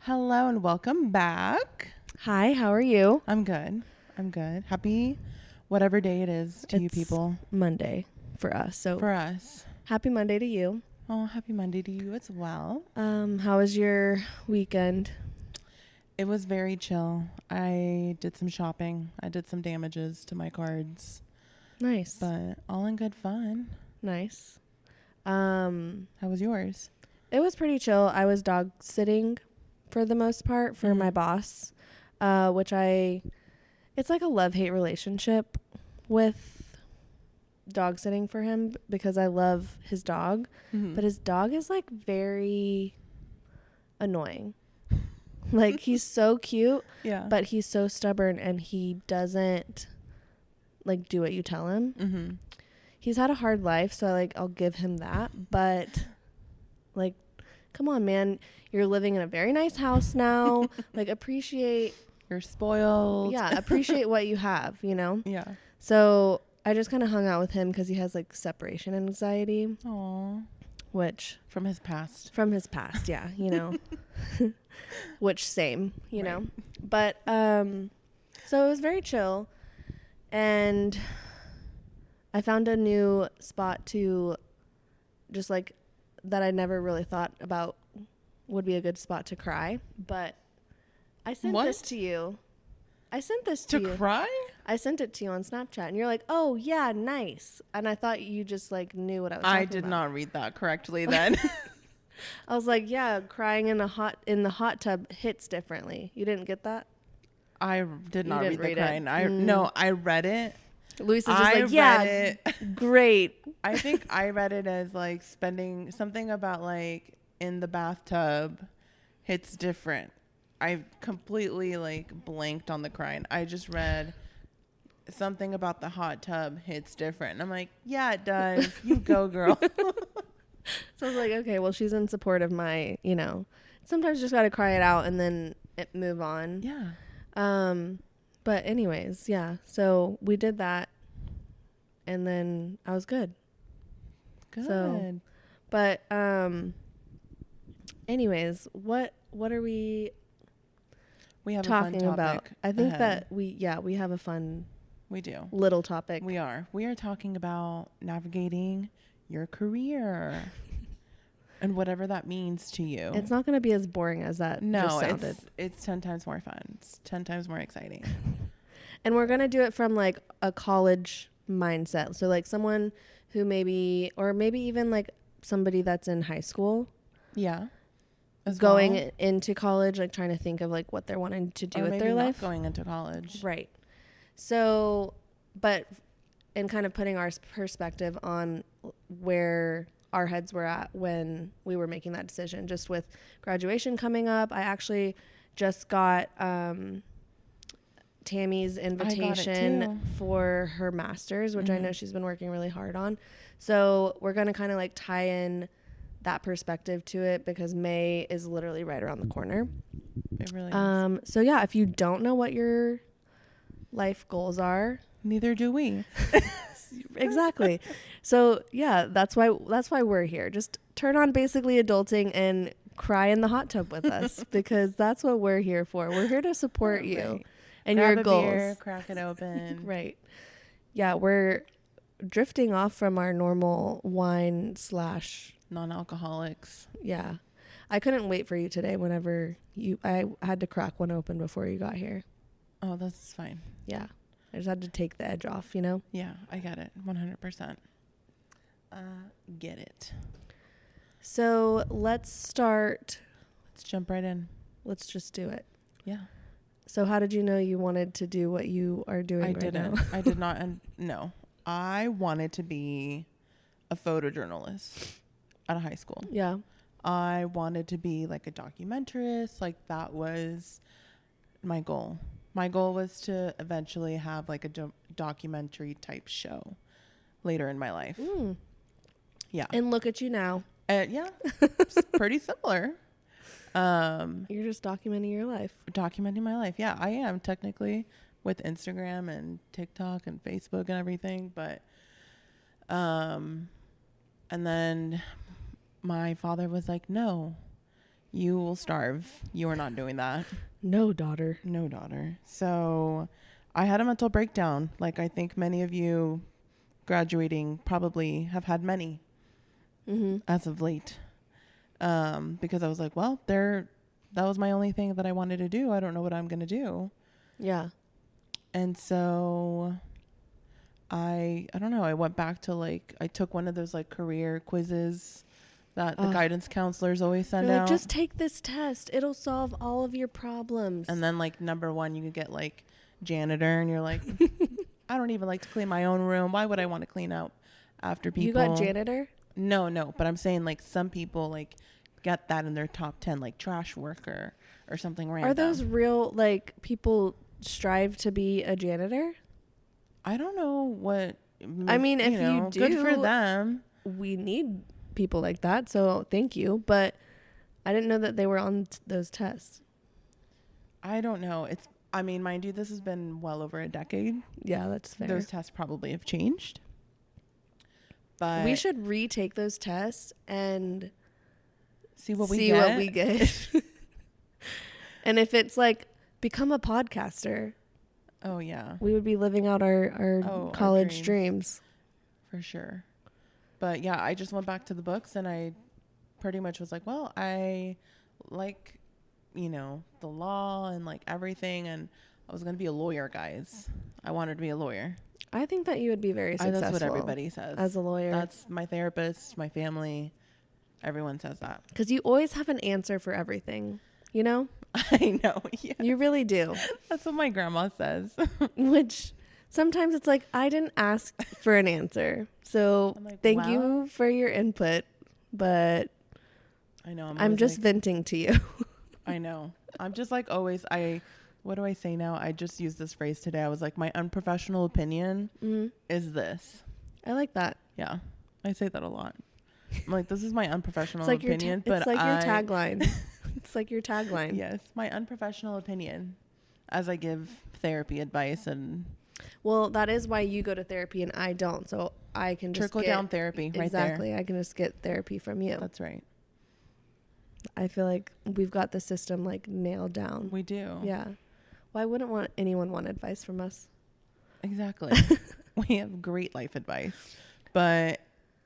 Hello and welcome back. Hi, how are you? I'm good. Happy whatever day it is to you people. Monday for us. So For us. happy Monday to you. Oh, happy Monday to you as well. How was your weekend? It was very chill. I did some shopping. I did some damages to my cards. Nice. But all in good fun. Nice. How was yours? It was pretty chill. I was dog sitting for the most part for my boss, it's like a love-hate relationship with dog sitting for him because I love his dog, but his dog is like very annoying. Like he's so cute, but he's so stubborn and he doesn't like do what you tell him. He's had a hard life, so I'll give him that, but like, come on, man. You're living in a very nice house now. Appreciate. You're spoiled. Yeah, appreciate what you have, you know? Yeah. So I just kind of hung out with him because he has separation anxiety. Aww. Which. From his past, yeah, you know. Which same, you know? But, so it was very chill. And I found a new spot to just that I never really thought about would be a good spot to cry, but I sent this to you. I sent this to you. To cry? I sent it to you on Snapchat and you're like, "Oh, yeah, nice." And I thought you just knew what I was talking about. I did not read that correctly then. I was like, "Yeah, crying in the hot tub hits differently." You didn't get that? I did not read the crying. No, I read it. Luis is just yeah, great. I think I read it as spending something about in the bathtub hits different. I completely blanked on the crying. I just read something about the hot tub hits different. And I'm like, yeah, it does. You go, girl. So I was like, okay, well, she's in support of my, sometimes you just got to cry it out and then move on. Yeah. But anyways, yeah. So we did that, and then I was good. Good. So, but anyways, what are we? We have talking a fun about? topic I think ahead. that we have a fun. We do. Little topic. We are talking about navigating your career. And whatever that means to you. It's not going to be as boring as that just sounded. It's 10 times more fun. It's 10 times more exciting. And we're going to do it from a college mindset. So someone who maybe even somebody that's in high school. Yeah. Going into college, trying to think of what they're wanting to do with their life. Going into college. Right. So, and kind of putting our perspective on where our heads were at when we were making that decision. Just with graduation coming up, I actually just got Tammy's invitation for her master's, which I know she's been working really hard on. So we're going to kind of tie in that perspective to it because May is literally right around the corner. It really is. So yeah, if you don't know what your life goals are, neither do we. Exactly. So yeah, that's why we're here. Just turn on Basically Adulting and cry in the hot tub with us because that's what we're here for. We're here to support you and Grab your goals. Beer, crack it open. Right. Yeah, we're drifting off from our normal wine / non-alcoholics. Yeah. I couldn't wait for you today I had to crack one open before you got here. Oh, that's fine. Yeah. I just had to take the edge off, you know? Yeah, I get it. 100%. Get it. So let's start. Let's jump right in. Let's just do it. Yeah. So how did you know you wanted to do what you are doing I right didn't. now? I did not. No. I wanted to be a photojournalist out of high school. Yeah. I wanted to be a documentarist. That was my goal. My goal was to eventually have a documentary type show later in my life. Yeah. And look at you now. Yeah. It's pretty similar. You're just documenting your life. Documenting my life. Yeah, I am technically with Instagram and TikTok and Facebook and everything. But, and then my father was like, no, You will starve. You are not doing that. No, daughter. No, daughter. So I had a mental breakdown. Like, I think many of you graduating probably have had many as of late. Because I was like, well, that was my only thing that I wanted to do. I don't know what I'm going to do. Yeah. And so I don't know. I went back to like, I took one of those like career quizzes that the guidance counselors always send out. Just take this test. It'll solve all of your problems. And then like number 1, you could get like janitor, and you're like, I don't even like to clean my own room. Why would I want to clean up after people? You got janitor? No. But I'm saying like some people like get that in their top 10, like trash worker or something random. Are those real, like, people strive to be a janitor? I don't know what. I mean, if you do, good for them. We need people like that, so thank you. But I didn't know that they were on those tests. I don't know. I mean, mind you, this has been well over a decade. Yeah, that's fair. Those tests probably have changed. But we should retake those tests and see what we get. And if it's like, become a podcaster. Oh, yeah. We would be living out our college dreams. For sure. But yeah, I just went back to the books, and I pretty much was like, well, I like, the law and like everything. And I was going to be a lawyer, guys. I wanted to be a lawyer. I think that you would be very successful. That's what everybody says. As a lawyer. That's my therapist, my family. Everyone says that. Because you always have an answer for everything, you know? I know. Yeah. You really do. That's what my grandma says. Which sometimes it's like, I didn't ask for an answer. So like, thank you for your input. But I know. I'm just venting to you. I know. I'm just like always. What do I say now? I just used this phrase today. I was like, my unprofessional opinion is this. I like that. Yeah. I say that a lot. I'm like, this is my unprofessional opinion. It's like your tagline. It's like your tagline. Yes. My unprofessional opinion as I give therapy advice. And well, that is why you go to therapy and I don't. So I can just trickle down therapy right there. Exactly. I can just get therapy from you. That's right. I feel like we've got the system like nailed down. We do. Yeah. Why wouldn't anyone want advice from us? Exactly. We have great life advice. But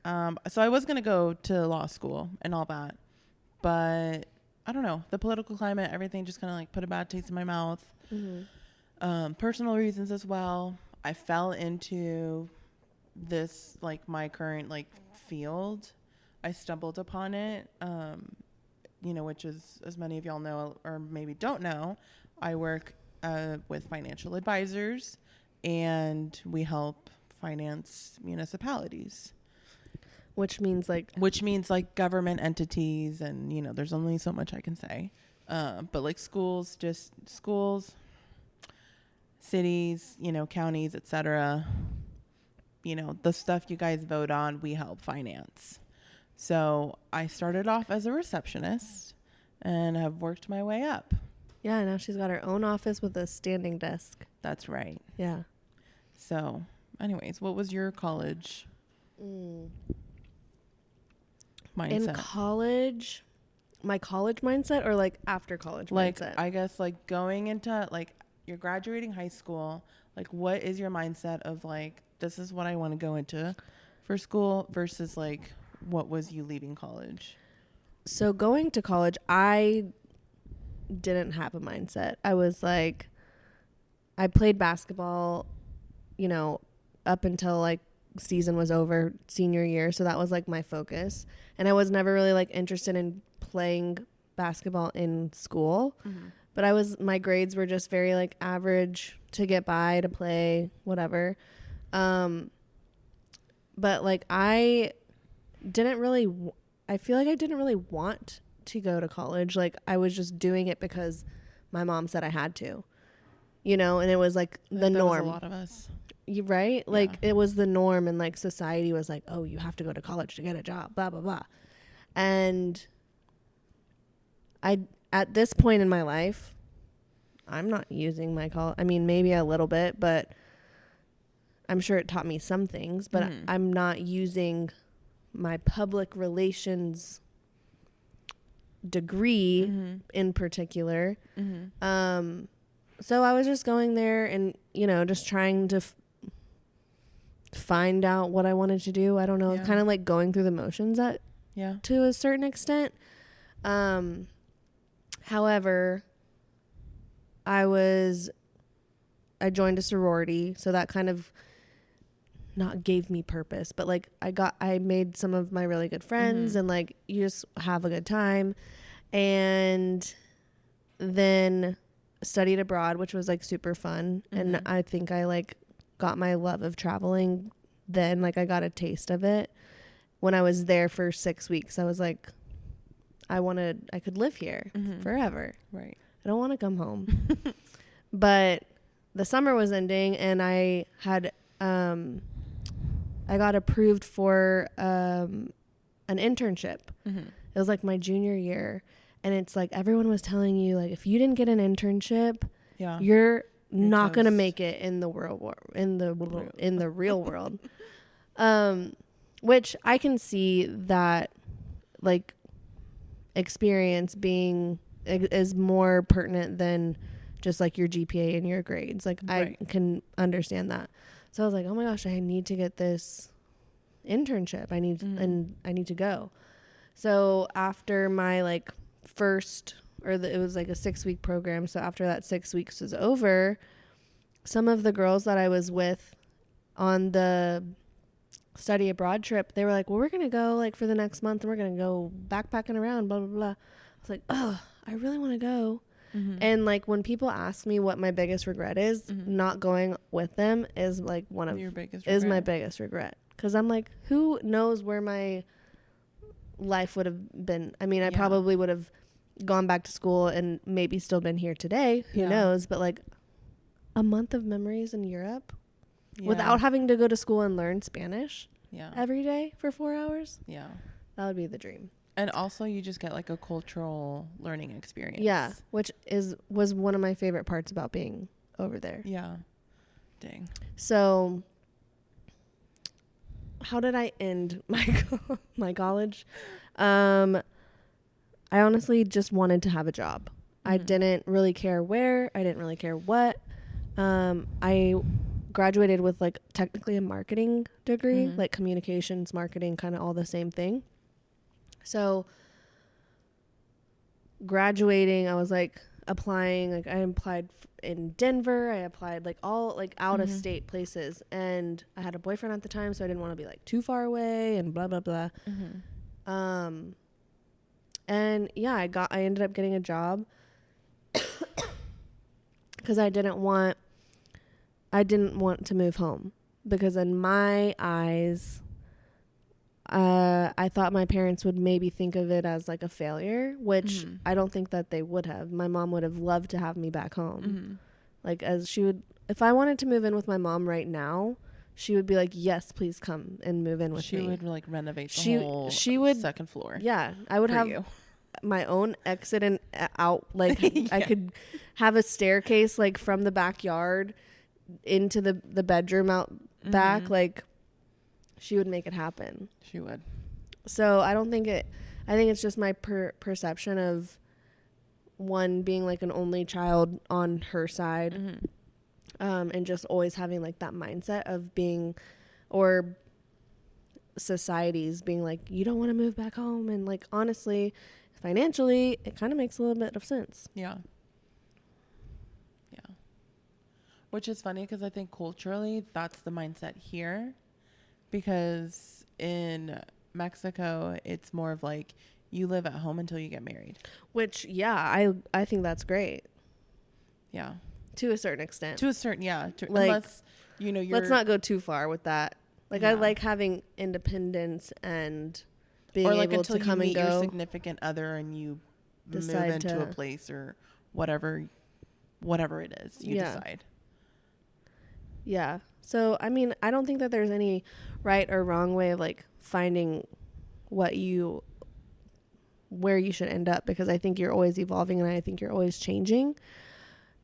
so I was going to go to law school and all that. But I don't know. The political climate, everything just kind of like put a bad taste in my mouth. Personal reasons as well. I fell into this, like my current like field. I stumbled upon it. Which is, as many of y'all know or maybe don't know, I work with financial advisors, and we help finance municipalities. Which means like government entities, and there's only so much I can say. But like schools, cities, counties, etc. The stuff you guys vote on, we help finance. So I started off as a receptionist and have worked my way up. Yeah, now she's got her own office with a standing desk. That's right. Yeah. So, anyways, what was your college mindset? In college, my college mindset, or like after college mindset? I guess like going into like you're graduating high school, like what is your mindset of like, this is what I want to go into for school versus like, what was you leaving college? So going to college, I didn't have a mindset. I was like, I played basketball, up until like season was over, senior year. So that was like my focus. And I was never really like interested in playing basketball in school. But my grades were just very like average to get by, to play, whatever. But like I feel like I didn't really want to go to college. Like I was just doing it because my mom said I had to, and it was like the norm. Was a lot of us. Right? Yeah. Like it was the norm, and like society was like, oh, you have to go to college to get a job, blah, blah, blah. And at this point in my life, I'm not using my college. I mean, maybe a little bit, but I'm sure it taught me some things, but I'm not using my public relations degree in particular. So I was just going there and, you know, just trying to find out what I wanted to do. I don't know, kind of like going through the motions to a certain extent. However, I joined a sorority, so that kind of not gave me purpose, but like I made some of my really good friends and like you just have a good time. And then studied abroad, which was like super fun. And I think I like got my love of traveling then. Like I got a taste of it when I was there for 6 weeks. I was like, I could live here forever. Right. I don't want to come home. But the summer was ending and I had I got approved for an internship. It was like my junior year, and it's like everyone was telling you like if you didn't get an internship, you're not gonna make it in the real world. Which I can see that like experience being is more pertinent than just like your GPA and your grades. Like I can understand that. So I was like, oh my gosh, I need to get this internship. I need to go. So after my like it was like a 6-week program. So after that 6 weeks was over, some of the girls that I was with on the study abroad trip, they were like, well, we're going to go like for the next month and we're going to go backpacking around, blah, blah, blah. I was like, oh, I really want to go. And like when people ask me what my biggest regret is, not going with them is like my biggest regret. Cause I'm like, who knows where my life would have been? I mean, I probably would have gone back to school and maybe still been here today. Who knows? But like a month of memories in Europe without having to go to school and learn Spanish every day for 4 hours. Yeah. That would be the dream. And also you just get like a cultural learning experience. Yeah, which was one of my favorite parts about being over there. Yeah. Dang. So how did I end my college? I honestly just wanted to have a job. I didn't really care where. I didn't really care what. I graduated with like technically a marketing degree, like communications, marketing, kind of all the same thing. So graduating, I was like applying, like I applied in Denver. I applied like all like out of state places, and I had a boyfriend at the time, so I didn't want to be like too far away and blah, blah, blah. And yeah, I ended up getting a job because I didn't want to move home, because in my eyes, I thought my parents would maybe think of it as like a failure, which I don't think that they would have. My mom would have loved to have me back home. Like as she would, if I wanted to move in with my mom right now, she would be like, yes, please come and move in with me. She would like renovate the whole second floor. Yeah. I would have my own exit and out. Like I could have a staircase like from the backyard into the bedroom out back. Like she would make it happen. She would. So I think it's just my perception of one being like an only child on her side. And just always having like that mindset of being, or societies being like, you don't want to move back home. And like, honestly, financially, it kind of makes a little bit of sense. Yeah. Yeah. Which is funny because I think culturally that's the mindset here, because in Mexico, it's more of like you live at home until you get married. Which, yeah, I think that's great. Yeah. To a certain extent. Like, unless, you know, let's not go too far with that. Like, I like having independence and being able to come and go. Your significant other and you decide move into a place or whatever it is, you decide. Yeah. So, I mean, I don't think that there's any right or wrong way of like finding where you should end up, because I think you're always evolving and I think you're always changing.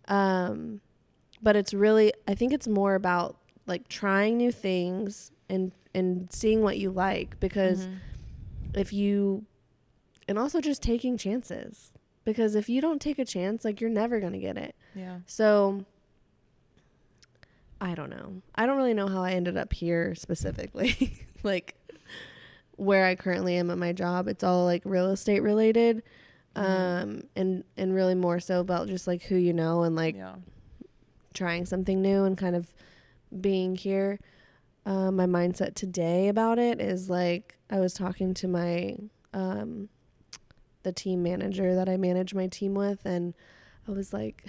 But it's really, I think it's more about like trying new things and seeing what you like, because if you and also just taking chances, because if you don't take a chance, like, you're never going to get it. Yeah. So I don't know. I don't really know how I ended up here specifically. Like, where I currently am at my job, it's all like real estate related. And really more so about just like who you know, and like trying something new and kind of being here. My mindset today about it is like, I was talking to my the team manager that I manage my team with, and I was like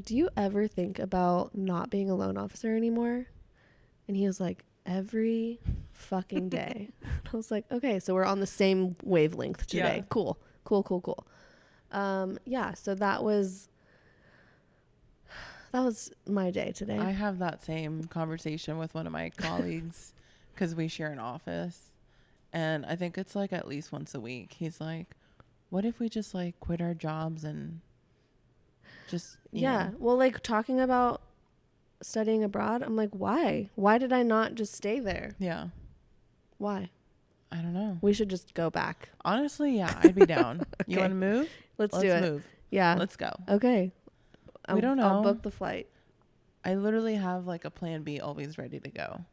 do you ever think about not being a loan officer anymore? And he was like, every fucking day. I was like, okay, so we're on the same wavelength today. Yeah. Cool. Yeah, so that was my day today. I have that same conversation with one of my colleagues because we share an office, and I think it's like at least once a week. He's like, what if we just like quit our jobs and just, you know. Well, like talking about studying abroad, I'm like, why did I not just stay there? Yeah. Why? I don't know. We should just go back. Honestly, yeah, I'd be down. Okay. You want to move? Let's do it. Move. Yeah. Let's go. Okay. We don't know. I'll book the flight. I literally have like a plan B always ready to go.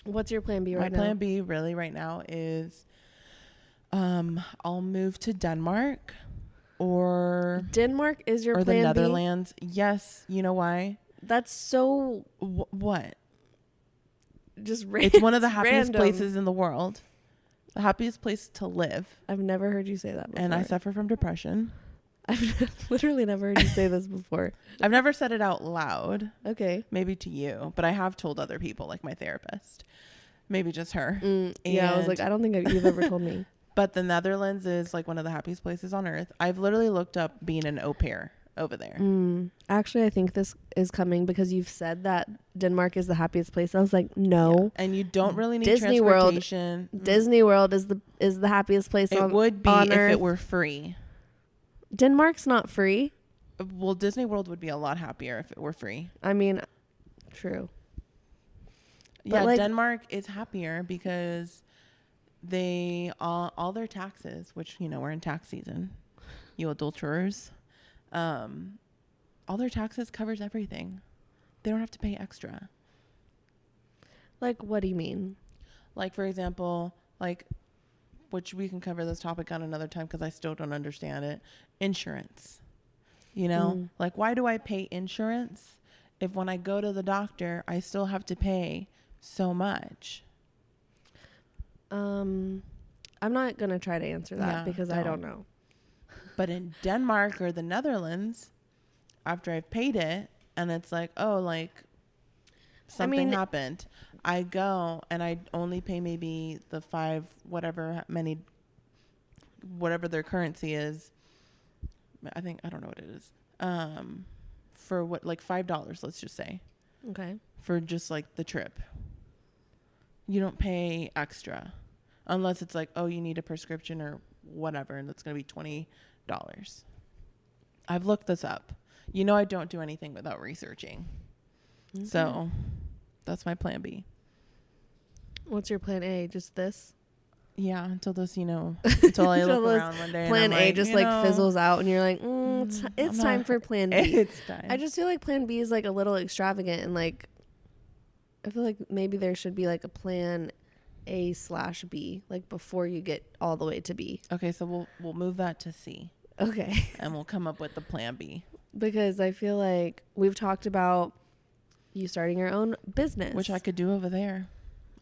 What's your plan B right now? My plan B really right now is I'll move to Denmark or Denmark is your or plan the Netherlands. B? Yes. You know why? That's so... What? Just it's one of the happiest random. places in the world. The happiest place to live. I've never heard you say that before. And I suffer from depression. I've literally never heard you say this before. I've never said it out loud. Okay. Maybe to you, but I have told other people, like my therapist. Maybe just her. Yeah, I was like, I don't think you've ever told me. But the Netherlands is like one of the happiest places on earth. I've literally looked up being an au pair over there. Actually, I think this is coming because you've said that Denmark is the happiest place. I was like, no. Yeah. And you don't really need Disney transportation. Disney World is the happiest place it on would be on if earth. it were free. Denmark's not free. Well, Disney World would be a lot happier if it were free. I mean, true. Yeah, like, Denmark is happier because they all their taxes, which, you know, we're in tax season, you adulterers, all their taxes covers everything. They don't have to pay extra. Like, what do you mean? Like, for example, like, which we can cover this topic on another time because I still don't understand it. Insurance. You know, like, why do I pay insurance if when I go to the doctor, I still have to pay so much? I'm not going to try to answer that because I don't know. But in Denmark or the Netherlands, after I've paid it and it's like, oh, like something happened, I go and I only pay maybe the whatever their currency is. I don't know what it is. For what, like $5, let's just say. Okay. For just like the trip. You don't pay extra unless it's like, oh, you need a prescription or whatever, and that's going to be $20. I've looked this up. You know, I don't do anything without researching. Okay. So that's my plan B. What's your plan A? Just this? Yeah, until this, until I look around one day. Plan and A just fizzles out and you're like, it's time for plan B. It's time. I just feel like plan B is like a little extravagant, and like, I feel like maybe there should be like a plan A/B, like before you get all the way to B. Okay, so we'll move that to C. Okay. And we'll come up with the plan B. Because I feel like we've talked about you starting your own business. Which I could do over there.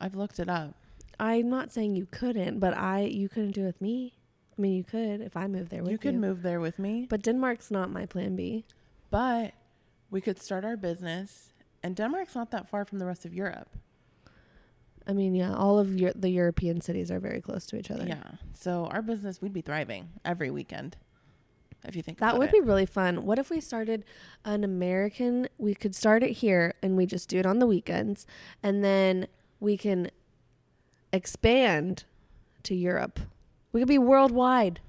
I've looked it up. I'm not saying you couldn't, but you couldn't do it with me. I mean, you could if I moved there with you. You could move there with me. But Denmark's not my plan B. But we could start our business. And Denmark's not that far from the rest of Europe. I mean, yeah, all of the European cities are very close to each other. Yeah. So our business, we'd be thriving every weekend. If you think that would be really fun. What if we started we could start it here and we just do it on the weekends, and then we can expand to Europe. We could be worldwide.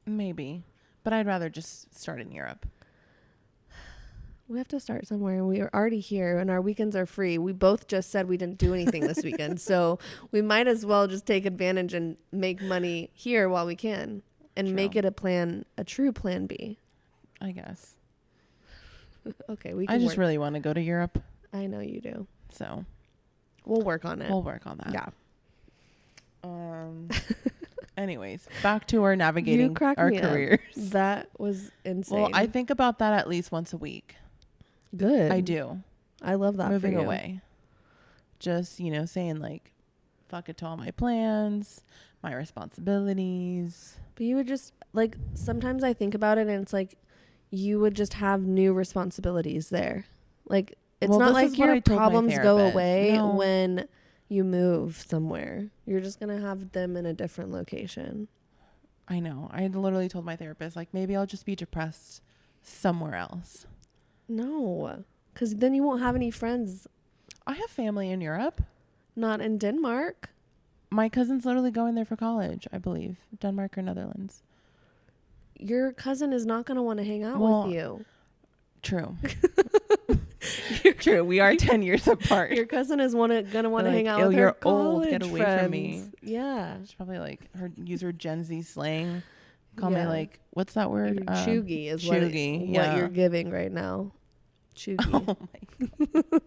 Maybe. But I'd rather just start in Europe. We have to start somewhere. We are already here and our weekends are free. We both just said we didn't do anything this weekend. So we might as well just take advantage and make money here while we can and True. make it a true plan B. I guess. Okay. We I can just really want to go to Europe. I know you do. So we'll work on it. we'll work on that. Yeah. Anyways, back to our navigating our careers. That was insane. Well, I think about that at least once a week. Good. I do. I love that. Moving for you. away. Just, saying like, fuck it to all my plans, my responsibilities. But you would just like, sometimes I think about it and it's like, you would just have new responsibilities there. Like, it's not like your problems go away when you move somewhere. You're just going to have them in a different location. I know. I literally told my therapist, like, maybe I'll just be depressed somewhere else. No, because then you won't have any friends. I have family in Europe. Not in Denmark. My cousin's literally going there for college, I believe. Denmark or Netherlands. Your cousin is not going to want to hang out with you. True. True. We are 10 years apart. Your cousin is going to want to hang out with you're her college old. Get away friends. from me. Yeah. She's probably like use her Gen Z slang. Call me like, what's that word? Chuggy is chuggy, what you're giving right now. Chuggy. Oh my God.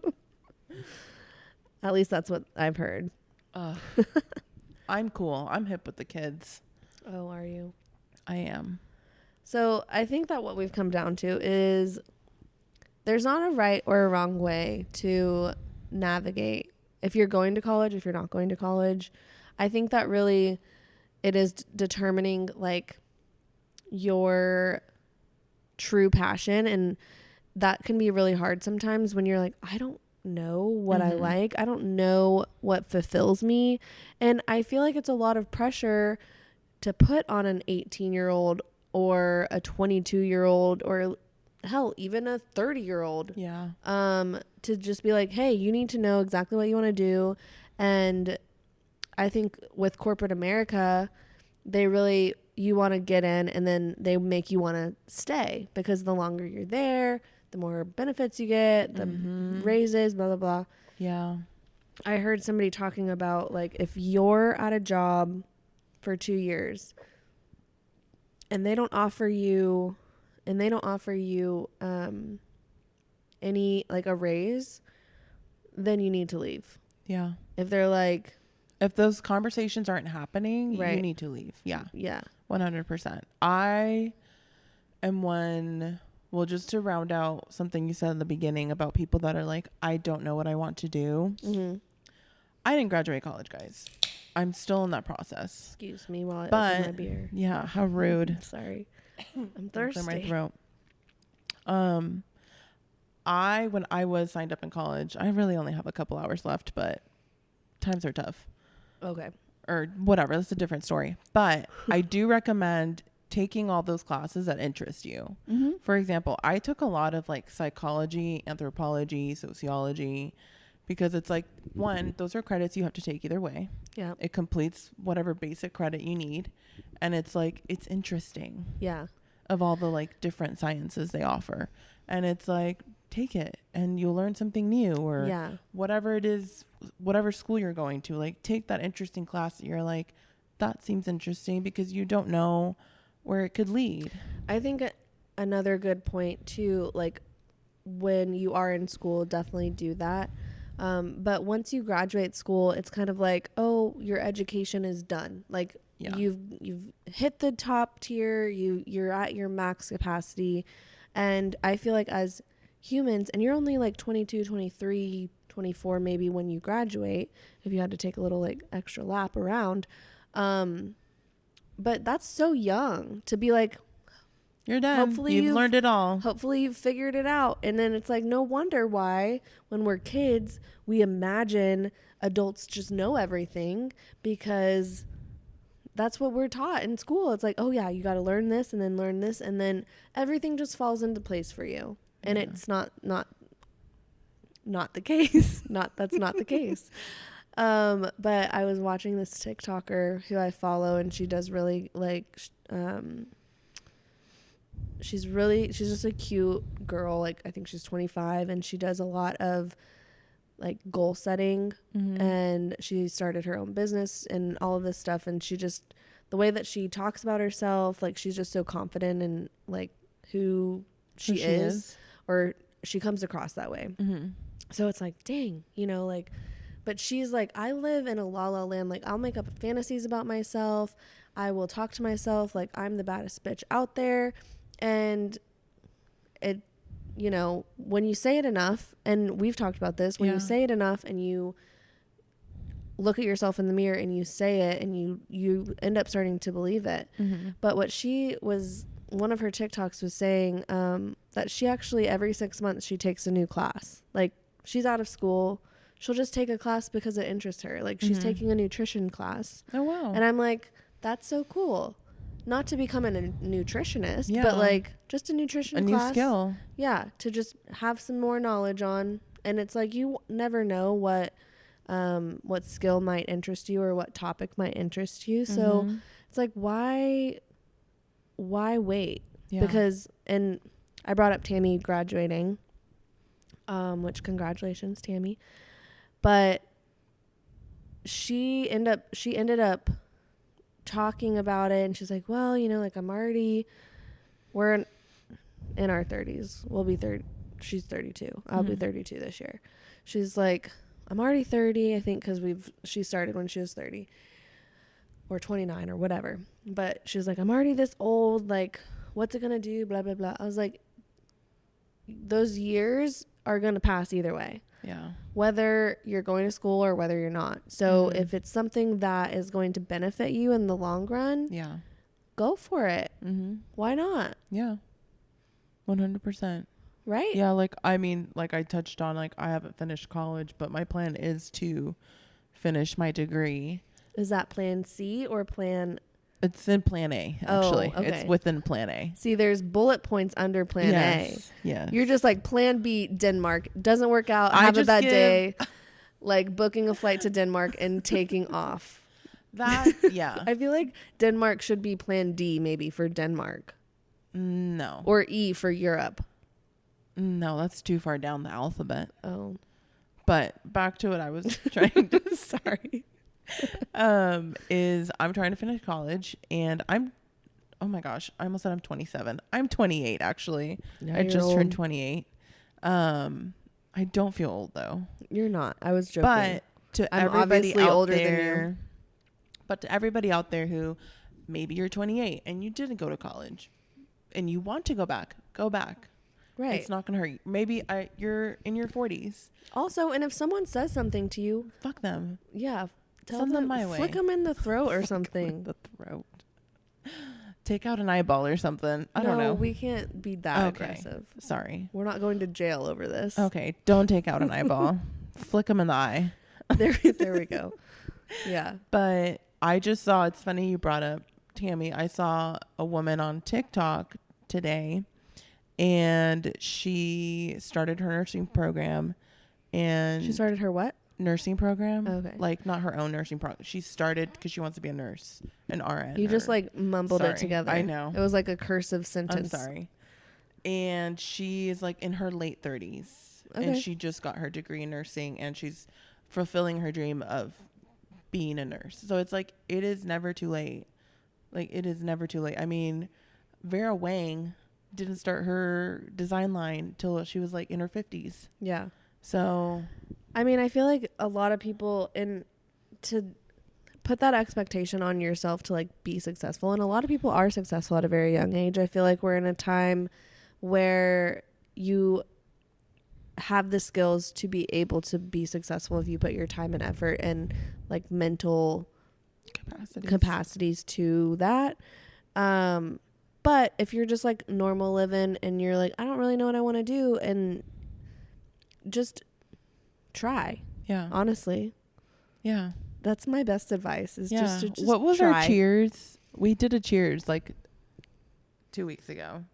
At least that's what I've heard. I'm cool. I'm hip with the kids. Oh, are you? I am. So I think that what we've come down to is there's not a right or a wrong way to navigate if you're going to college, if you're not going to college. I think that really it is determining like your true passion, and that can be really hard sometimes when you're like, I don't know what I like. I don't know what fulfills me. And I feel like it's a lot of pressure to put on an 18-year-old or a 22-year-old or hell, even a 30-year-old. Yeah. To just be like, hey, you need to know exactly what you want to do. And I think with corporate America, you want to get in and then they make you want to stay because the longer you're there, the more benefits you get, the raises, blah, blah, blah. Yeah. I heard somebody talking about like if you're at a job for 2 years and they don't offer you any like a raise, then you need to leave. Yeah. If they're like, if those conversations aren't happening, right, you need to leave. Yeah. Yeah. 100%. I am one, well, just to round out something you said in the beginning about people that are like, I don't know what I want to do. Mm-hmm. I didn't graduate college, guys. I'm still in that process. Excuse me while I open my beer. Yeah, how rude. Sorry. I'm thirsty. Clear my throat. When I was signed up in college, I really only have a couple hours left, but times are tough. Okay. Or whatever. That's a different story. But I do recommend taking all those classes that interest you. Mm-hmm. For example, I took a lot of like psychology, anthropology, sociology, because it's like, one, those are credits you have to take either way. Yeah. It completes whatever basic credit you need. And it's like, it's interesting. Yeah. Of all the like different sciences they offer. And it's like, take it and you'll learn something new, or whatever it is, whatever school you're going to, like take that interesting class that you're like, that seems interesting, because you don't know where it could lead. I think another good point too, like when you are in school, definitely do that. But once you graduate school, it's kind of like, oh, your education is done. Like you've hit the top tier, you're at your max capacity. And I feel like as humans, and you're only like 22, 23, 24 maybe when you graduate, if you had to take a little like extra lap around. But that's so young to be like, you're done. Hopefully you've learned it all. Hopefully you've figured it out. And then it's like, no wonder why when we're kids, we imagine adults just know everything, because that's what we're taught in school. It's like, oh yeah, you got to learn this and then learn this, and then everything just falls into place for you. And it's not the case. That's not the case. But I was watching this TikToker who I follow, and she does really like she's just a cute girl. Like, I think she's 25, and she does a lot of like goal setting, and she started her own business and all of this stuff. And she just, the way that she talks about herself, like she's just so confident in like who she is, or she comes across that way. So it's like, dang, you know, like, but she's like, I live in a la la land. Like, I'll make up fantasies about myself. I will talk to myself like I'm the baddest bitch out there. And it, you know, when you say it enough, and we've talked about this, when you say it enough and you look at yourself in the mirror and you say it, and you end up starting to believe it. But what she was, one of her TikToks was saying that she actually every 6 months she takes a new class. Like, she's out of school, she'll just take a class because it interests her. Like, she's taking a nutrition class. Oh, wow. And I'm like, that's so cool. Not to become a nutritionist, but like just a nutrition class. A new skill. Yeah, to just have some more knowledge on. And it's like, you never know what skill might interest you or what topic might interest you. So it's like, why wait? Yeah. Because, and I brought up Tammy graduating, which congratulations, Tammy. But she ended up talking about it, and she's like, well, you know, like we're in our 30s. We'll be 30. She's 32. I'll be 32 this year. She's like, I'm already 30, I think, because she started when she was 30 or 29 or whatever. But she's like, I'm already this old, like, what's it gonna do, blah blah blah. I was like, those years are gonna pass either way. Yeah. Whether you're going to school or whether you're not. So if it's something that is going to benefit you in the long run, go for it. Why not? Yeah. 100%. Right? Yeah. Like, I mean, like I touched on, like, I haven't finished college, but my plan is to finish my degree. Is that plan C or plan? It's in plan A, actually. Oh, okay. It's within plan A. See, there's bullet points under plan A. Yes. You're just like, plan B, Denmark. Doesn't work out. Have a bad day. Like, booking a flight to Denmark and taking off. That, yeah. I feel like Denmark should be plan D, maybe, for Denmark. No. Or E for Europe. No, that's too far down the alphabet. Oh. But back to what I was trying to... Sorry. Is I'm trying to finish college, and oh my gosh, I almost said I'm 27. I'm 28, actually. I just turned 28. I don't feel old though. You're not. I was joking. But to I'm everybody out older there, than you. But to everybody out there who maybe you're 28 and you didn't go to college and you want to go back, go back. Right. It's not going to hurt you. Maybe you're in your 40s. Also, and if someone says something to you, fuck them. Yeah. Tell them my way. Flick them in the throat or something. The throat. Take out an eyeball or something. I don't know. We can't be that aggressive. Sorry. We're not going to jail over this. Okay. Don't take out an eyeball. Flick them in the eye. There we go. Yeah. But I just saw, it's funny you brought up Tammy. I saw a woman on TikTok today, and she started her nursing program. And she started her what? Nursing program. Okay. Like, not her own nursing program. She started because she wants to be a nurse, an RN. You just like mumbled it together. I know. It was like a cursive sentence. I'm sorry. And she is like in her late 30s. Okay. And she just got her degree in nursing, and she's fulfilling her dream of being a nurse. So it's like, it is never too late. Like, it is never too late. I mean, Vera Wang didn't start her design line till she was like in her 50s. Yeah. So, I mean, I feel like a lot of people, to put that expectation on yourself to like be successful, and a lot of people are successful at a very young age. I feel like we're in a time where you have the skills to be able to be successful if you put your time and effort and like mental capacities to that. But if you're just like normal living and you're like, I don't really know what I want to do, and just try. Yeah. Honestly. Yeah. That's my best advice is just to what was try. Our cheers? We did a cheers like 2 weeks ago,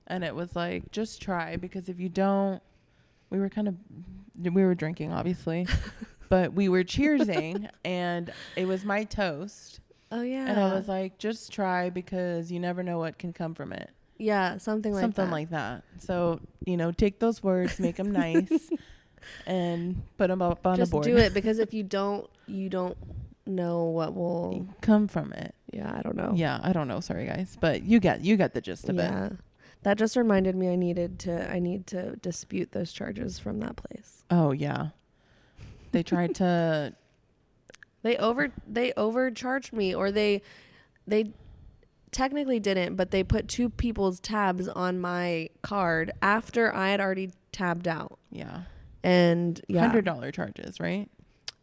and it was like, just try, because if you don't, we were drinking obviously, but we were cheersing and it was my toast. Oh yeah. And I was like, just try, because you never know what can come from it. Yeah, something like that. So, take those words, make them nice, and put them up on the board. Just do it, because if you don't know what will come from it. Yeah, I don't know. Yeah, I don't know. Sorry, guys, but you get the gist of it. Yeah, that just reminded me I need to dispute those charges from that place. Oh yeah, they tried to. They overcharged me, or they technically didn't, but they put two people's tabs on my card after I had already tabbed out. Yeah. And yeah, $100 charges, right?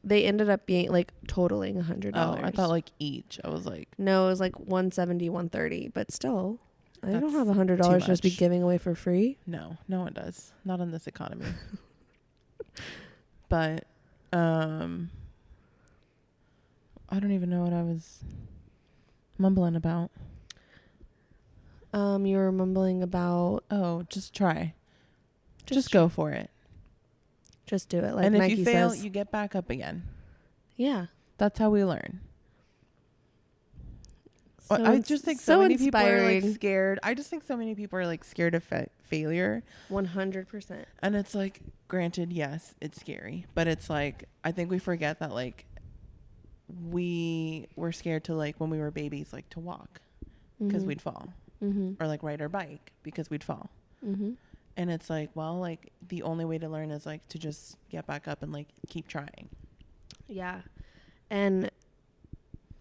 They ended up being like totaling $100. Oh, I thought like each. I was like, no, it was like $170, $130, but still, I don't have $100 just be giving away for free. No one does. Not in this economy. But, I don't even know what I was mumbling about. You were mumbling about... Oh, just try. Just go for it. Just do it. Like and Nike if you fail, says. you get back up again. Yeah. That's how we learn. So I just think so many people are like scared. I just think so many people are like scared of failure. 100%. And it's like, granted, yes, it's scary. But it's like, I think we forget that like we were scared to like when we were babies, like to walk because we'd fall. Or like ride our bike because we'd fall. And it's like, well, like the only way to learn is like to just get back up and like keep trying. Yeah. And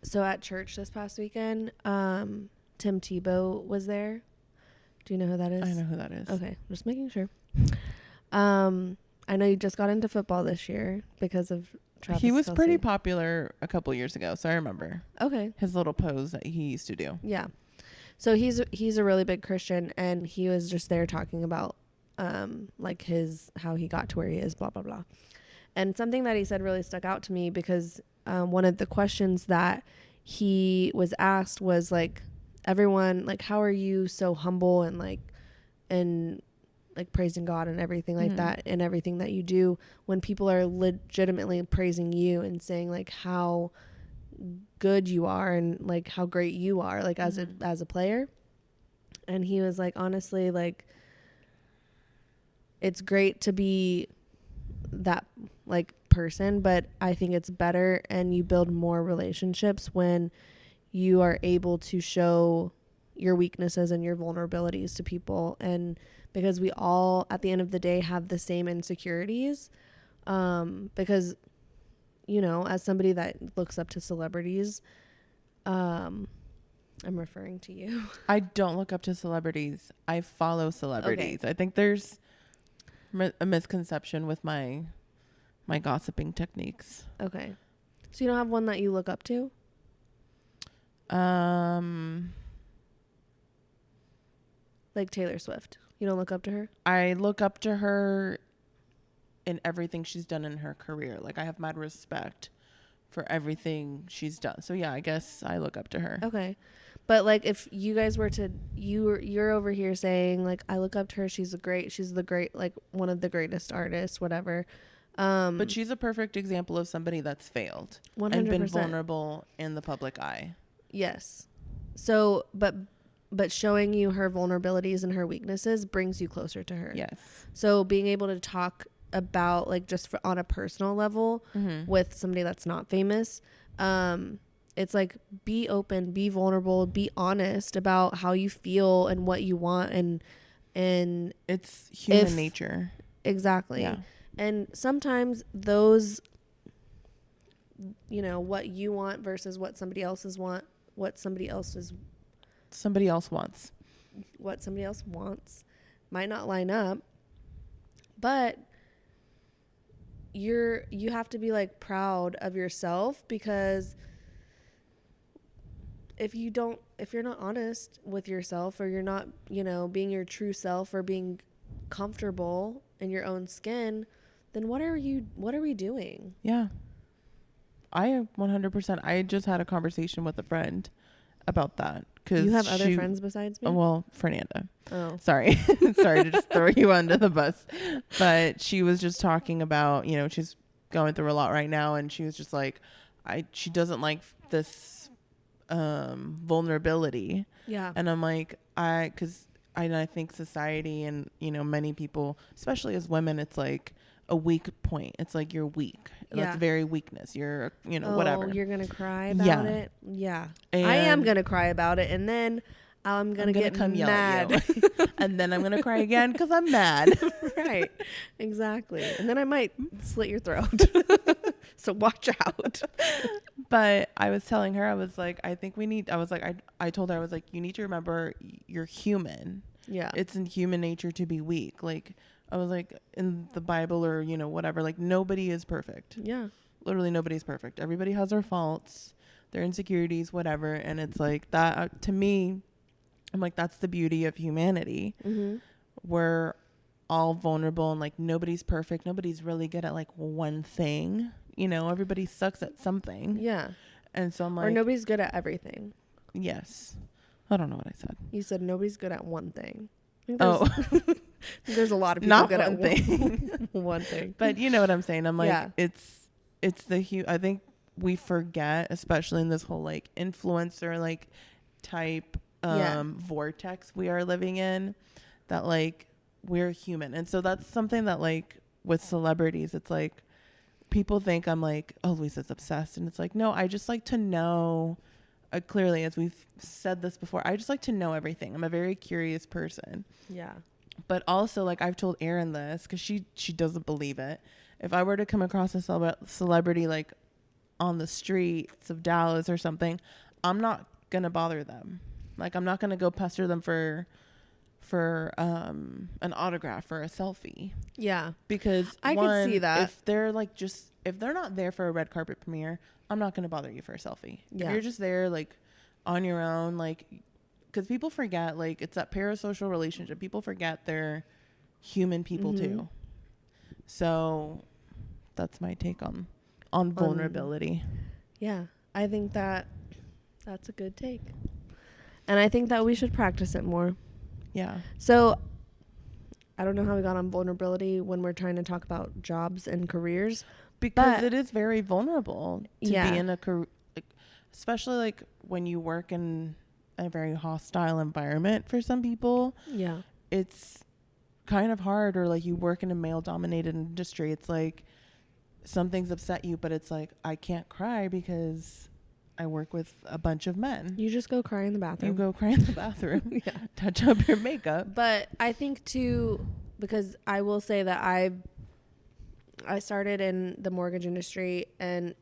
so at church this past weekend, Tim Tebow was there. Do you know who that is? I know who that is. Okay. Just making sure. I know you just got into football this year because of Travis He was Kelce. pretty popular a couple years ago, so I remember. Okay. His little pose that he used to do. Yeah. So he's a really big Christian, and he was just there talking about like how he got to where he is, blah blah blah. And something that he said really stuck out to me, because one of the questions that he was asked was like, everyone, like, how are you so humble and praising God and everything like that, and everything that you do, when people are legitimately praising you and saying like how good you are and like how great you are, like as a player. And he was like, honestly, like, it's great to be that like person, but I think it's better and you build more relationships when you are able to show your weaknesses and your vulnerabilities to people. And because we all at the end of the day have the same insecurities, because as somebody that looks up to celebrities, I'm referring to you. I don't look up to celebrities. I follow celebrities. Okay. I think there's a misconception with my gossiping techniques. Okay. So you don't have one that you look up to? Like Taylor Swift. You don't look up to her? I look up to her in everything she's done in her career. Like, I have mad respect for everything she's done. So yeah, I guess I look up to her. Okay. But like, if you guys were to, you're over here saying like, I look up to her, she's the great, like one of the greatest artists, whatever. But she's a perfect example of somebody that's failed 100%. And been vulnerable in the public eye. Yes. So, but showing you her vulnerabilities and her weaknesses brings you closer to her. Yes. So being able to talk about like just on a personal level with somebody that's not famous, it's like, be open, be vulnerable, be honest about how you feel and what you want, and it's human nature. Exactly. Yeah. And sometimes those, what you want versus what somebody else wants, what somebody else wants might not line up, but you have to be like proud of yourself, because if you're not honest with yourself, or you're not, being your true self, or being comfortable in your own skin, then what are we doing? Yeah. I 100%. I just had a conversation with a friend about that. You have other friends besides me? Well, Fernanda. Oh. Sorry. Sorry to just throw you under the bus. But she was just talking about, she's going through a lot right now. And she was just like, she doesn't like this vulnerability. Yeah. And I'm like, because I think society and, you know, many people, especially as women, it's like a weak point. It's like you're weak. Yeah. That's very weakness. You're, you know, Oh, whatever. you're going to cry about it? Yeah. And I am going to cry about it. And then I'm going to get come mad. yell at you. And then I'm going to cry again because I'm mad. Right. Exactly. And then I might slit your throat. So watch out. But I was telling her, I was like, I think we need, I was like, I told her, I was like, you need to remember you're human. Yeah. It's in human nature to be weak. Like, I was like, in the Bible or, you know, whatever, like nobody is perfect. Yeah. Literally nobody's perfect. Everybody has their faults, their insecurities, whatever. And it's like that, to me, I'm like, that's the beauty of humanity. Mm-hmm. We're all vulnerable and like nobody's perfect. Nobody's really good at like one thing. You know, everybody sucks at something. Yeah. And so I'm like, or nobody's good at everything. yes. I don't know what I said. You said nobody's good at one thing. I think Oh, there's a lot of people not good one at thing. one thing. But you know what I'm saying? I'm like, Yeah. it's I think we forget, especially in this whole like influencer like type vortex we are living in, that like we're human. And so that's something that like with celebrities, it's like people think I'm like, oh, Lisa's obsessed. And it's like, no, I just like to know clearly, as we've said this before, I just like to know everything. I'm a very curious person. Yeah. But also, like, I've told Erin this because she doesn't believe it. If I were to come across a celebrity like on the streets of Dallas or something, I'm not gonna bother them. Like, I'm not gonna go pester them for an autograph or a selfie. Yeah. Because I can see that. If they're like if they're not there for a red carpet premiere, I'm not gonna bother you for a selfie. Yeah. If you're just there like on your own, like, because people forget, like, it's that parasocial relationship. People forget they're human people too. So that's my take on vulnerability. Yeah. I think that's a good take. And I think that we should practice it more. Yeah. So I don't know how we got on vulnerability when we're trying to talk about jobs and careers. Because it is very vulnerable to Yeah. be in a career, like, especially like when you work in a very hostile environment for some people. Yeah. It's kind of hard, or like you work in a male dominated industry. It's like something's upset you, but it's like, I can't cry because I work with a bunch of men. You just go cry in the bathroom. You go cry in the bathroom. Yeah. Touch up your makeup. But I think too, because I will say that I started in the mortgage industry, and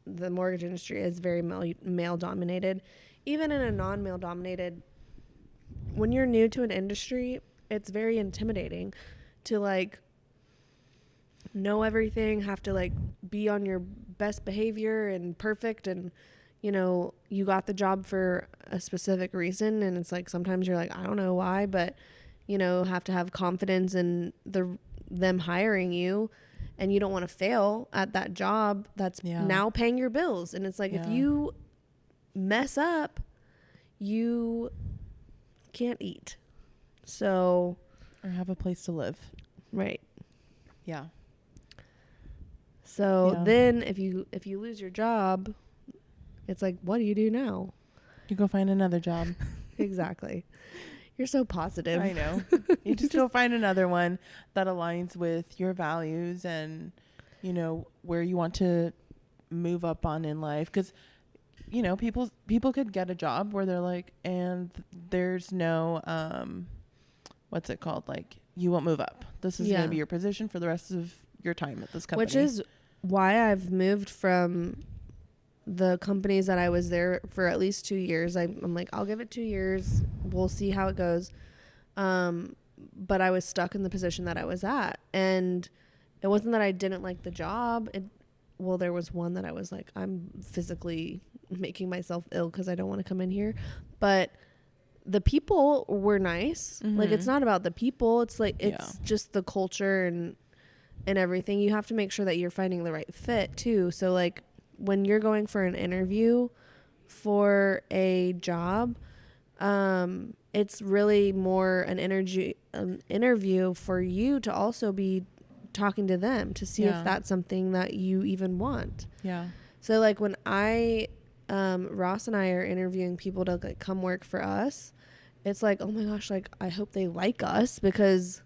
the mortgage industry is very male dominated. Even in a non-male dominated, when you're new to an industry, it's very intimidating to like know everything, have to like be on your best behavior and perfect, and you know, you got the job for a specific reason, and it's like sometimes you're like, I don't know why, but you know, have to have confidence in them hiring you, and you don't want to fail at that job that's now paying your bills. And it's like, if you mess up, you can't eat. So, or have a place to live. Right. Yeah. So then if you lose your job, it's like, what do you do now? You go find another job. Exactly. You're so positive. I know. You just go find another one that aligns with your values and, you know, where you want to move up on in life. Because, you know, people could get a job where they're like, and there's no, what's it called? Like, you won't move up. This is going to be your position for the rest of your time at this company. Which is why I've moved from the companies that I was there for at least 2 years. I'm like, I'll give it 2 years. We'll see how it goes. But I was stuck in the position that I was at. And it wasn't that I didn't like the job. Well, there was one that I was like, I'm physically making myself ill because I don't want to come in here. But the people were nice. Mm-hmm. Like, it's not about the people. It's like, it's just the culture and everything. You have to make sure that you're finding the right fit too. So like, when you're going for an interview for a job, it's really more an interview for you to also be talking to them to see if that's something that you even want. Yeah. So like when Ross and I are interviewing people to like come work for us, it's like, oh my gosh, like I hope they like us because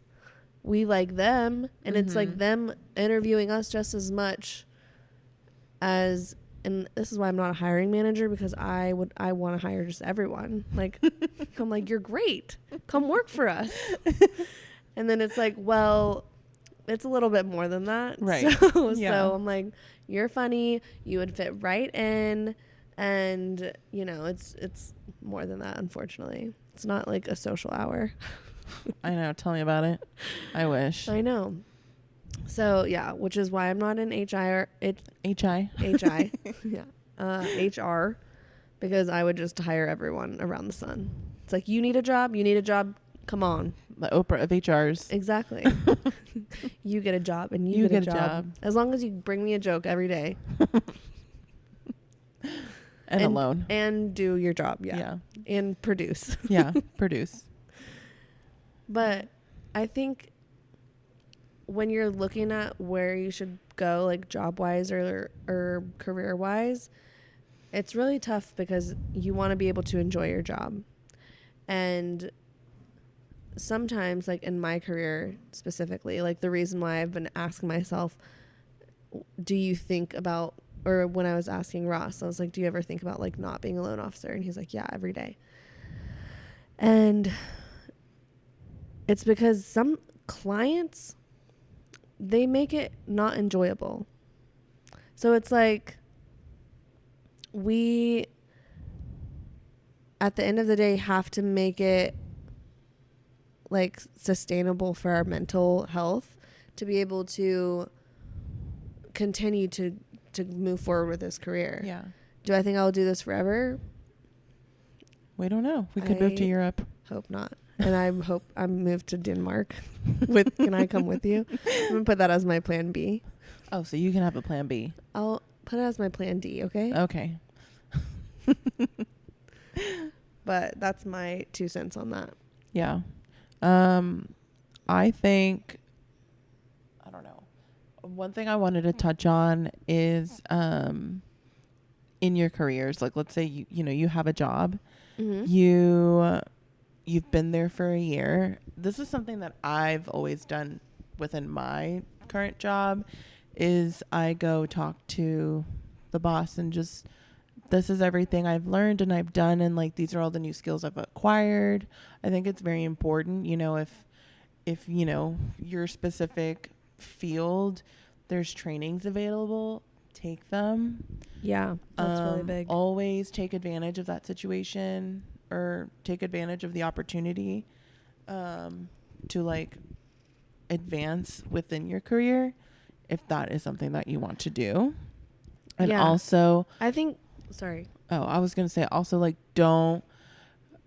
we like them, and it's like them interviewing us just as much as. And this is why I'm not a hiring manager, because I want to hire just everyone. Like, I'm like, you're great. Come work for us. And then it's like, well, it's a little bit more than that. Right. So I'm like, you're funny. You would fit right in. And, you know, it's more than that, unfortunately. It's not like a social hour. I know. Tell me about it. I wish. I know. So, yeah, which is why I'm not in HI. Yeah. HR, because I would just hire everyone around the sun. It's like, you need a job. Come on. The Oprah of HRs. Exactly. You get a job and you get a job. As long as you bring me a joke every day. and alone. And do your job. Yeah. And produce. Yeah. Produce. But I think when you're looking at where you should go, like job wise or career wise, it's really tough because you want to be able to enjoy your job. And sometimes, like in my career specifically, like the reason why I've been asking myself, do you think about, or when I was asking Ross, I was like, do you ever think about like not being a loan officer? And he's like, yeah, every day. And it's because some clients, they make it not enjoyable. So it's like we, at the end of the day, have to make it like sustainable for our mental health to be able to continue to move forward with this career. Yeah. Do I think I'll do this forever? We don't know. We could move to Europe. Hope not. And I hope I move to Denmark. Can I come with you? I'm gonna put that as my plan B. Oh, so you can have a plan B. I'll put it as my plan D, okay? Okay. But that's my 2 cents on that. Yeah. I think, I don't know. One thing I wanted to touch on is in your careers, like let's say you have a job. Mm-hmm. You've been there for a year. This is something that I've always done within my current job, is I go talk to the boss and just, this is everything I've learned and I've done, and like these are all the new skills I've acquired. I think it's very important, if your specific field, there's trainings available, take them. Yeah, that's really big. Always take advantage of that situation, or take advantage of the opportunity to like advance within your career, if that is something that you want to do. And also, I think, sorry. Oh, I was going to say also, like, don't,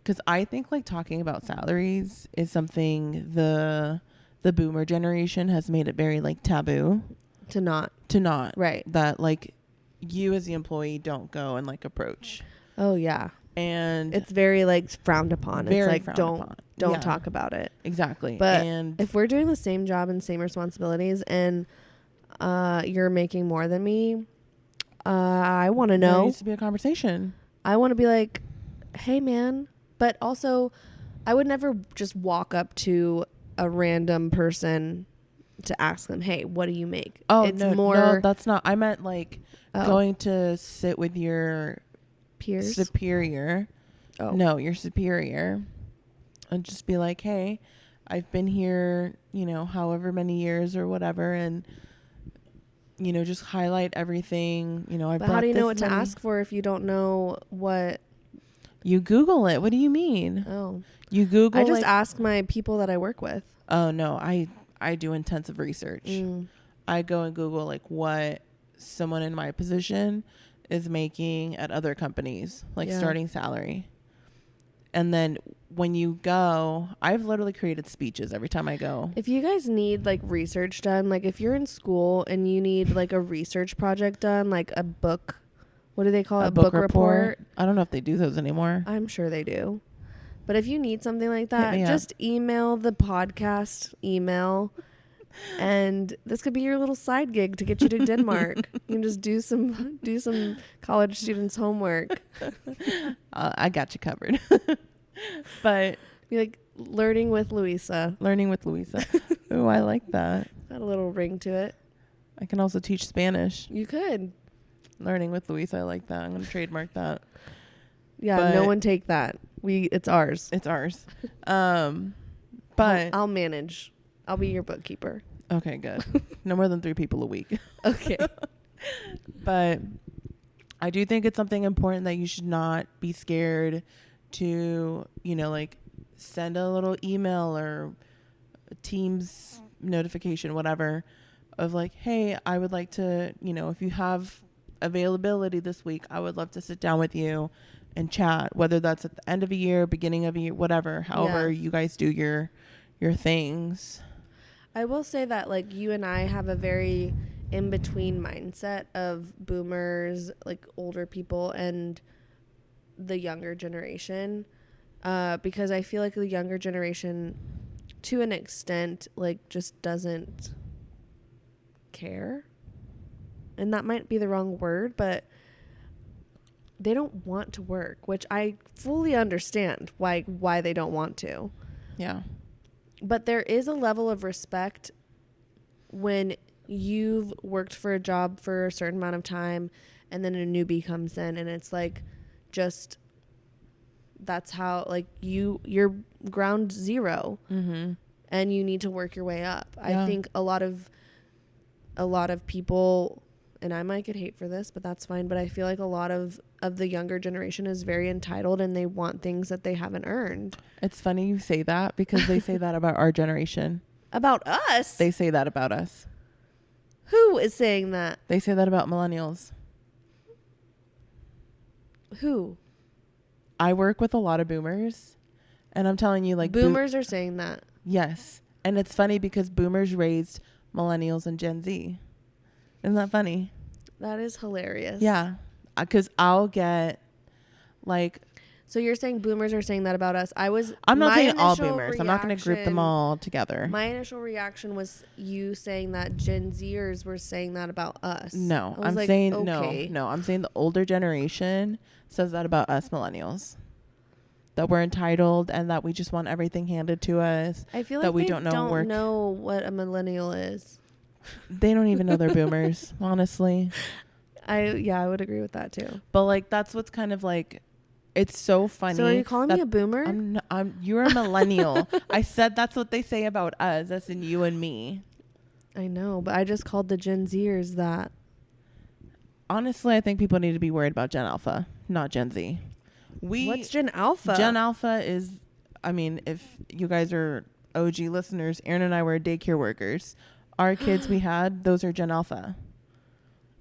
because I think like talking about salaries is something the boomer generation has made it very like taboo to not. Right. That like you as the employee don't go and like approach. Oh yeah. And it's very like frowned upon. It's like don't talk about it. Exactly. But and if we're doing the same job and same responsibilities, and you're making more than me, I want to know. There needs to be a conversation. I want to be like, hey man. But also, I would never just walk up to a random person to ask them, hey, what do you make? Oh, it's no, that's not. I meant like going to sit with your peers, superior. Oh no, your superior, and just be like, hey, I've been here, however many years or whatever, and just highlight everything. But how do you know what to ask for if you don't know what? You Google it. What do you mean? Oh, you Google. I just ask my people that I work with. Oh no, I do intensive research. I go and Google like what someone in my position is making at other companies, like starting salary. And then when you go, I've literally created speeches every time I go. If you guys need like research done, like if you're in school and you need like a research project done, like a book, what do they call it? A book report. I don't know if they do those anymore. I'm sure they do. But if you need something like that, just email the podcast email. And this could be your little side gig to get you to Denmark. You can just do some college students' homework. I got you covered. But Be like learning with Louisa. learning with Louisa. Oh, I like that. Got a little ring to it. I can also teach Spanish. You could. Learning with Louisa. I like that. I'm going to trademark that. Yeah, But no one take that. It's ours. It's ours. But I'll manage. I'll be your bookkeeper. okay, good. No more than 3 people a week. Okay. But I do think it's something important that you should not be scared to, like send a little email or a Teams notification, whatever, of like, hey, I would like to, if you have availability this week, I would love to sit down with you and chat, whether that's at the end of a year, beginning of a year, whatever, however you guys do your things. I will say that like you and I have a very in between mindset of boomers, like older people, and the younger generation, because I feel like the younger generation to an extent like just doesn't care, and that might be the wrong word, but they don't want to work, which I fully understand why they don't want to. Yeah. But there is a level of respect when you've worked for a job for a certain amount of time and then a newbie comes in and it's like just that's how like you're ground zero. Mm-hmm. And you need to work your way up. Yeah. I think a lot of people, and I might get hate for this, but that's fine, but I feel like a lot of the younger generation is very entitled and they want things that they haven't earned. It's funny you say that because they say that about our generation. About us? They say that about us. Who is saying that? They say that about millennials. Who? I work with a lot of boomers, and I'm telling you, like, boomers are saying that. Yes. And it's funny because boomers raised millennials and Gen Z. Isn't that funny? That is hilarious. Yeah. Because I'll get like... So you're saying boomers are saying that about us. I'm not saying all boomers. I'm not going to group them all together. My initial reaction was you saying that Gen Zers were saying that about us. No, I'm like, saying okay. No. I'm saying the older generation says that about us millennials. That we're entitled and that we just want everything handed to us. I feel like that we don't know what a millennial is. They don't even know they're boomers, honestly. I would agree with that too. But like that's what's kind of like, it's so funny. So are you calling me a boomer? You're a millennial. I said that's what they say about us, as in you and me. I know, but I just called the Gen Zers that. Honestly, I think people need to be worried about Gen Alpha, not Gen Z. What's Gen Alpha? Gen Alpha is, I mean, if you guys are OG listeners, Aaron and I were daycare workers. Our kids we had, those are Gen Alpha.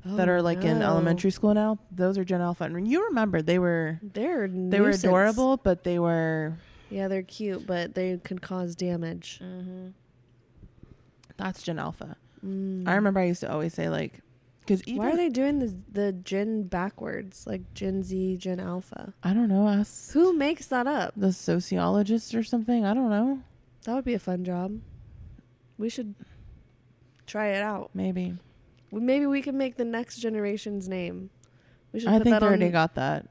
That are like in elementary school now. Those are Gen Alpha. And you remember they were adorable, but they were... Yeah, they're cute, but they could cause damage. Mm-hmm. That's Gen Alpha. I remember I used to always say like... Why are they doing the Gen backwards? Like Gen Z, Gen Alpha? I don't know. Who makes that up? The sociologist or something? I don't know. That would be a fun job. We should try it out. Maybe we can make the next generation's name. We should. I think they already got that.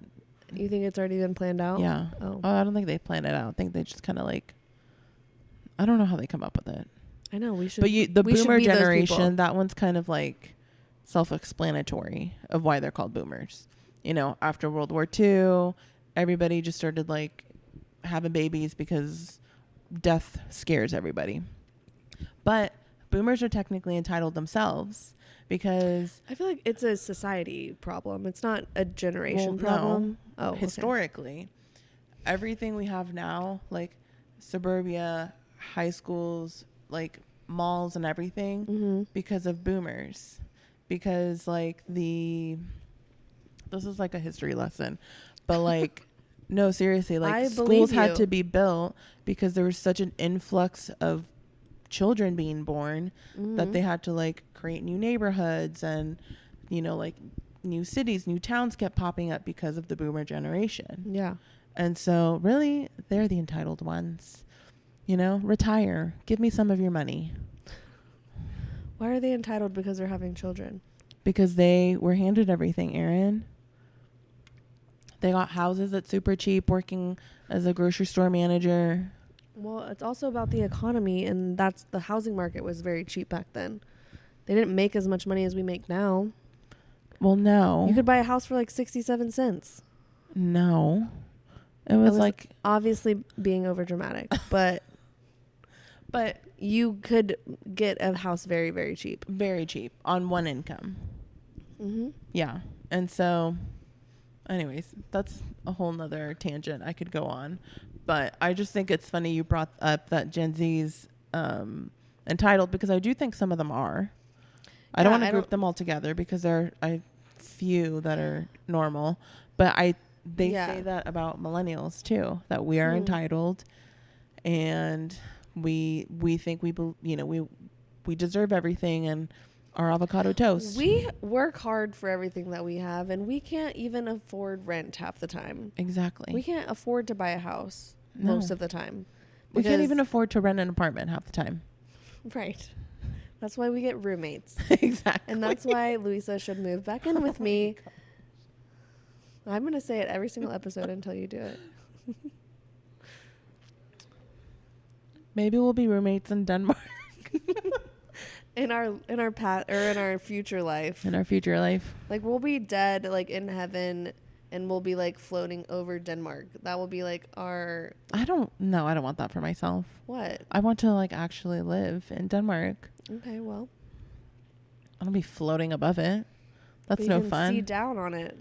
You think it's already been planned out? Yeah. Oh, I don't think they planned it out. I think they just kind of like... I don't know how they come up with it. I know. We should. But the boomer generation, that one's kind of like... self-explanatory of why they're called boomers. After World War II, everybody just started like having babies because death scares everybody. But boomers are technically entitled themselves because I feel like it's a society problem. It's not a generation problem. No. Historically, everything we have now, like suburbia, high schools, like malls and everything, because of boomers. Because like this is like a history lesson, but like no, seriously, like schools had to be built because there was such an influx of children being born that they had to like create new neighborhoods and like new cities, new towns kept popping up because of the boomer generation. Yeah. And so really they're the entitled ones. Retire, give me some of your money. Why are they entitled? Because they're having children. Because they were handed everything, Aaron. They got houses that's super cheap working as a grocery store manager. Well, it's also about the economy, and that's the housing market was very cheap back then. They didn't make as much money as we make now. Well, no. You could buy a house for like 67 cents. No. It was like... Obviously being over dramatic, but you could get a house very, very cheap. Very cheap on one income. Mm-hmm. Yeah. And so, anyways, that's a whole nother tangent I could go on. But I just think it's funny you brought up that Gen Z's entitled, because I do think some of them are. I don't want to group them all together because there are a few that are normal. But they say that about millennials too, that we are entitled and we think we deserve everything and our avocado toast. We work hard for everything that we have, and we can't even afford rent half the time. Exactly. We can't afford to buy a house most of the time. We can't even afford to rent an apartment half the time. Right. That's why we get roommates. Exactly. And that's why Louisa should move back in with me. I'm going to say it every single episode until you do it. Maybe we'll be roommates in Denmark. in our future life. In our future life. Like, we'll be dead, like, in heaven, and we'll be, like, floating over Denmark. That will be, like, our... I don't want that for myself. What? I want to, like, actually live in Denmark. Okay, well. I don't be floating above it. That's no fun. You can see down on it.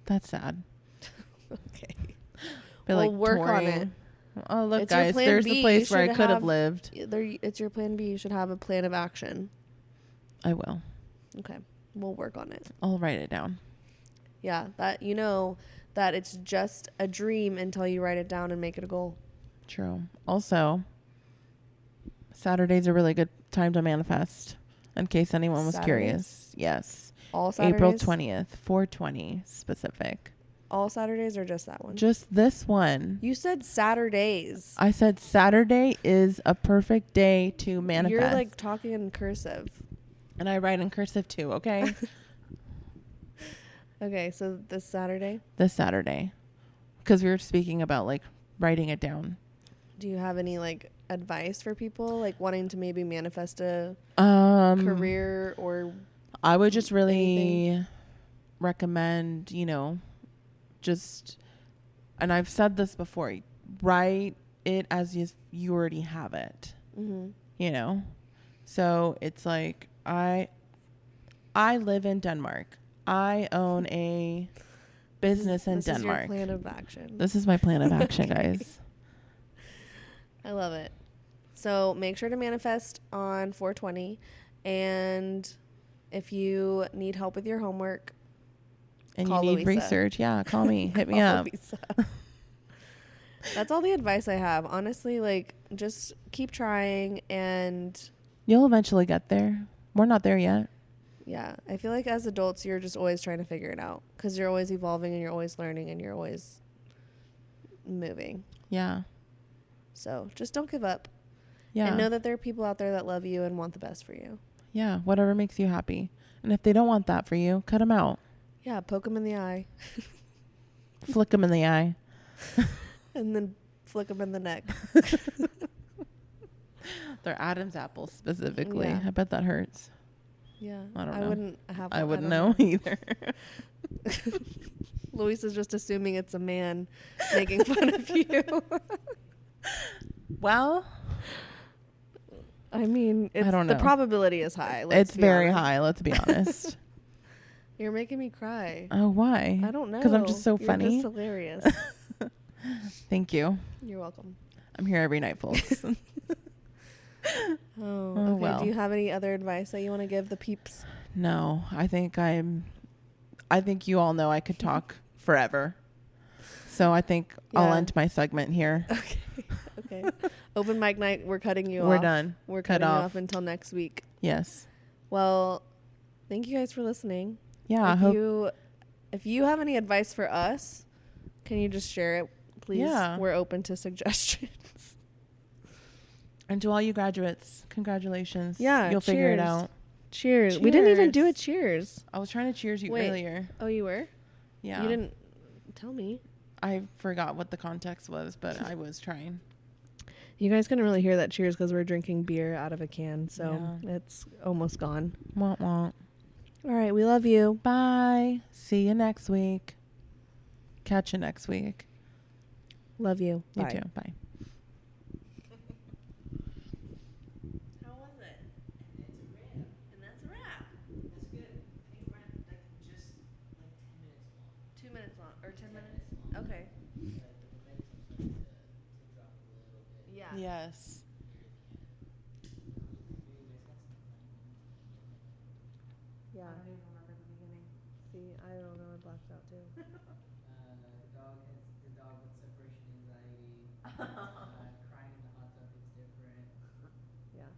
That's sad. Okay. We'll work on it. Oh, look, guys, there's the place where I could have lived. It's your plan B. You should have a plan of action. I will. Okay. We'll work on it. I'll write it down. Yeah, that that it's just a dream until you write it down and make it a goal. True. Also, Saturday's a really good time to manifest, in case anyone was curious. Yes. All Saturdays? April 20th, 4/20 specific. All Saturdays or just that one? Just this one. You said Saturdays. I said Saturday is a perfect day to manifest. You're like talking in cursive. And I write in cursive too, okay? Okay, so this Saturday? This Saturday. Because we were speaking about like writing it down. Do you have any like advice for people like wanting to maybe manifest a career or I would just really anything? recommend, and I've said this before, write it as you already have it. Mm-hmm. So it's like I live in Denmark. I own a business in Denmark. This is your plan of action. This is my plan of action, guys. I love it. So make sure to manifest on 4/20, and if you need help with your homework, and call you need Louisa. Research, yeah, call me. Hit me up. That's all the advice I have. Honestly, like, just keep trying, and you'll eventually get there. We're not there yet. Yeah, I feel like as adults, you're just always trying to figure it out because you're always evolving and you're always learning and you're always moving. Yeah. So just don't give up. Yeah. And know that there are people out there that love you and want the best for you. Yeah, whatever makes you happy. And if they don't want that for you, cut them out. Yeah, poke them in the eye. Flick them in the eye. And then flick them in the neck. They're Adam's apples specifically. Yeah. I bet that hurts. Yeah. I don't know. I wouldn't know either. Luis is just assuming it's a man making fun of you. Well, I mean, I don't know. The probability is high. It's very high. Let's be honest. You're making me cry. Oh, why? I don't know. Because I'm just so funny. You're just hilarious. Thank you. You're welcome. I'm here every night, folks. Okay. Well. Do you have any other advice that you want to give the peeps? No, I think you all know I could talk forever. So I think I'll end my segment here. Okay. Open mic night. We're cutting you off. We're done. We're cutting you off until next week. Yes. Well, thank you guys for listening. Yeah. If you have any advice for us, can you just share it, please? Yeah. We're open to suggestions. And to all you graduates, congratulations. Yeah. You'll figure it out. Cheers. We didn't even do a cheers. I was trying to cheers you earlier. Oh, you were? Yeah. You didn't tell me. I forgot what the context was, but I was trying. You guys couldn't really hear that cheers because we're drinking beer out of a can, so Yeah. it's almost gone. Womp womp. All right, we love you. Bye. See you next week. Catch you next week. Love you. You Bye. too. Bye. How was it? And that's a wrap. That's good. I think we're at like just like 10 minutes long. 2 minutes long or 10 minutes? Long. Okay. Like the momentum's starting to drop a little bit. Yeah. Yes. Maybe you guys got some Yeah. I don't even remember the beginning. See, I don't know. I blacked out too. the dog with separation anxiety.